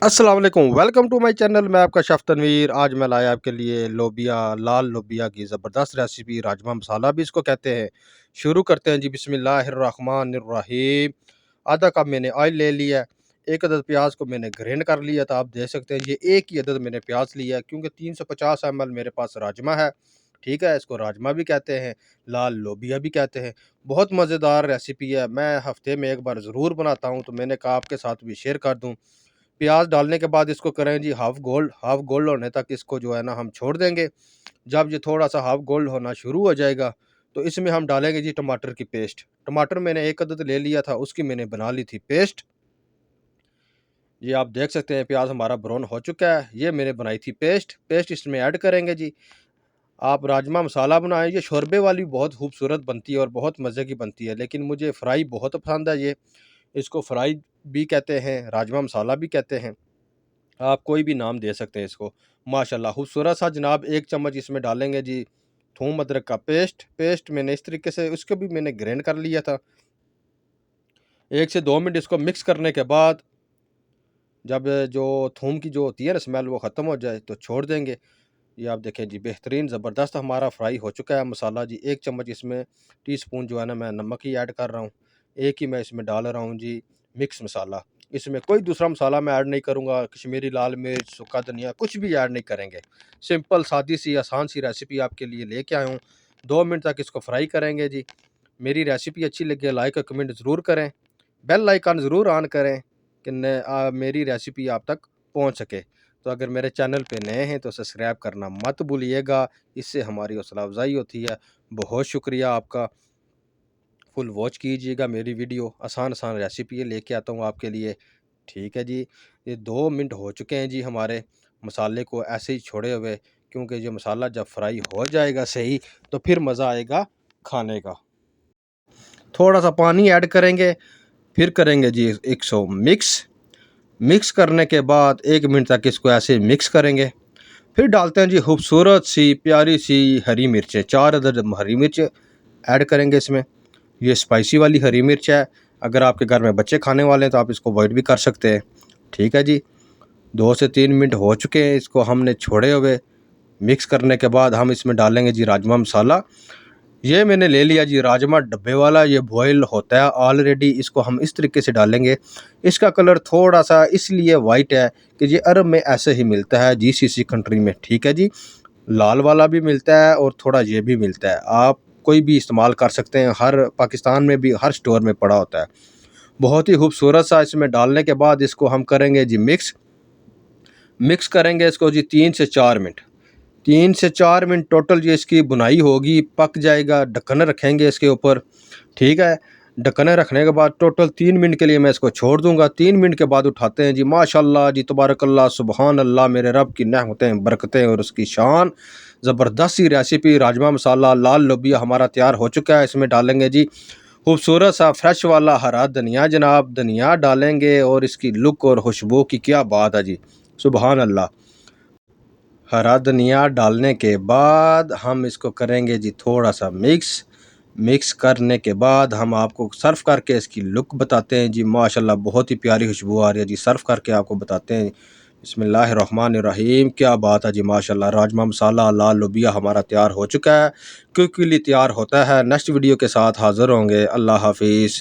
अस्सलाम वालेकुम, welcome to my channel. मैं आपका शेफ़ तनवीर। आज मैं लाया आपके लिए लोबिया, लाल लोबिया की ज़बरदस्त रेसिपी, राजमा मसाला भी इसको कहते हैं। शुरू करते हैं जी। बिस्मिल्लाहिर्रहमानिर्रहीम। आधा कप मैंने ऑयल ले लिया है। एक अदद प्याज को मैंने ग्राइंड कर लिया था। आप देख सकते हैं ये एक ही अदद मैंने प्याज लिया है, क्योंकि 350 ml मेरे पास राजमा है। ठीक है, इसको राजमा भी कहते हैं, लाल लोबिया भी कहते हैं। बहुत मज़ेदार रेसिपी है। मैं हफ्ते में एक बार ज़रूर बनाता हूँ, तो मैंने कहा आपके साथ भी शेयर कर दूँ। प्याज डालने के बाद इसको करें जी हाफ़ गोल्ड होने तक इसको जो है ना हम छोड़ देंगे। जब ये थोड़ा-सा हाफ़ गोल्ड होना शुरू हो जाएगा, तो इसमें हम डालेंगे जी टमाटर की पेस्ट। टमाटर मैंने 1 अदद ले लिया था, उसकी मैंने बना ली थी पेस्ट। ये आप देख सकते हैं प्याज हमारा ब्राउन हो चुका है। ये मैंने बनाई थी पेस्ट इसमें ऐड करेंगे जी। आप राजमा मसाला बनाएँ, ये शोरबे वाली बहुत खूबसूरत बनती है और बहुत मज़े की बनती है, लेकिन मुझे फ्राई बहुत पसंद है ये। इसको फ्राई भी कहते हैं, राजमा मसाला भी कहते हैं। आप कोई भी नाम दे सकते हैं इसको। माशाल्लाह खूबसूरत सा जनाब 1 चम्मच इसमें डालेंगे जी थूम अदरक का पेस्ट मैंने इस तरीके से उसको भी मैंने ग्राइंड कर लिया था। 1 से 2 मिनट इसको मिक्स करने के बाद जब जो थूम की जो होती है ना स्मेल वो ख़त्म हो जाए तो छोड़ देंगे। ये आप देखें जी बेहतरीन ज़बरदस्त हमारा फ्राई हो चुका है मसाला जी। 1 चम्मच इसमें टीस्पून जो है ना मैं नमक ही ऐड कर रहा हूँ। एक ही मैं इसमें डाल रहा हूँ जी मिक्स मसाला। इसमें कोई दूसरा मसाला मैं ऐड नहीं करूँगा। कश्मीरी लाल मिर्च, सूखा धनिया कुछ भी ऐड नहीं करेंगे। सिंपल सादी सी आसान सी रेसिपी आपके लिए लेके आया हूँ। 2 मिनट तक इसको फ्राई करेंगे जी। मेरी रेसिपी अच्छी लगे लाइक और कमेंट ज़रूर करें। बेल आइकन ज़रूर ऑन करें कि मेरी रेसिपी आप तक पहुँच सके। तो अगर मेरे चैनल पे नए हैं तो सब्सक्राइब करना मत भूलिएगा, इससे हमारी हौसला अफ़ज़ाई होती है। बहुत शुक्रिया आपका। फुल वॉच कीजिएगा मेरी वीडियो, आसान-आसान रेसिपी लेके आता हूँ आपके लिए। ठीक है जी, ये 2 मिनट हो चुके हैं जी हमारे मसाले को ऐसे ही छोड़े हुए, क्योंकि ये मसाला जब फ्राई हो जाएगा सही, तो फिर मज़ा आएगा खाने का। थोड़ा-सा पानी ऐड करेंगे, फिर करेंगे जी इसको मिक्स करने के बाद 1 मिनट तक इसको ऐसे मिक्स करेंगे। फिर डालते हैं जी खूबसूरत सी प्यारी सी हरी मिर्चें, 4 अदद हरी मिर्च ऐड करेंगे इसमें। ये स्पाइसी वाली हरी मिर्च है। अगर आपके घर में बच्चे खाने वाले हैं तो आप इसको अवॉइड भी कर सकते हैं। ठीक है जी, 2 से 3 मिनट हो चुके हैं, इसको हमने छोड़े हुए। मिक्स करने के बाद हम इसमें डालेंगे जी राजमा मसाला। ये मैंने ले लिया जी राजमा डब्बे वाला, ये बॉयल होता है ऑलरेडी। इसको हम इस तरीके से डालेंगे। इसका कलर थोड़ा-सा इसलिए वाइट है कि ये अरब में ऐसे ही मिलता है, जीसीसी कंट्री में। ठीक है जी, लाल वाला भी मिलता है और थोड़ा ये भी मिलता है। आप कोई भी इस्तेमाल कर सकते हैं, हर पाकिस्तान में भी हर स्टोर में पड़ा होता है। बहुत ही खूबसूरत सा इसमें डालने के बाद इसको हम करेंगे जी मिक्स करेंगे इसको जी 3 से 4 मिनट टोटल ये इसकी बुनाई होगी, पक जाएगा। ढक्कन रखेंगे इसके ऊपर। ठीक है, ढक्कन रखने के बाद टोटल 3 मिनट के लिए मैं इसको छोड़ दूंगा। 3 मिनट के बाद उठाते हैं जी। माशाल्लाह जी, तबारकल्लाह, सुबहान अल्लाह, मेरे रब की नेमतें, बरकतें और उसकी शान। ज़बरदस्त सी रेसिपी राजमा मसाला लाल लोबिया हमारा तैयार हो चुका है। इसमें डालेंगे जी खूबसूरत सा फ्रेश वाला हरा धनिया जनाब। धनिया डालेंगे और इसकी लुक और खुशबू की क्या बात है जी, सुबहान अल्लाह। हरा धनिया डालने के बाद हम इसको करेंगे जी थोड़ा सा मिक्स करने के बाद हम आपको सर्व करके इसकी लुक बताते हैं जी। माशाल्लाह बहुत ही प्यारी खुशबू आ रही है जी। सर्व करके आपको बताते हैं। बिस्मिल्लाहिर्रहमानिर्रहीम। क्या बात है जी, माशाल्लाह। राजमा मसाला लाल लोबिया हमारा तैयार हो चुका है, क्विकली तैयार होता है। नेक्स्ट वीडियो के साथ हाज़िर होंगे। अल्लाह हाफिज़।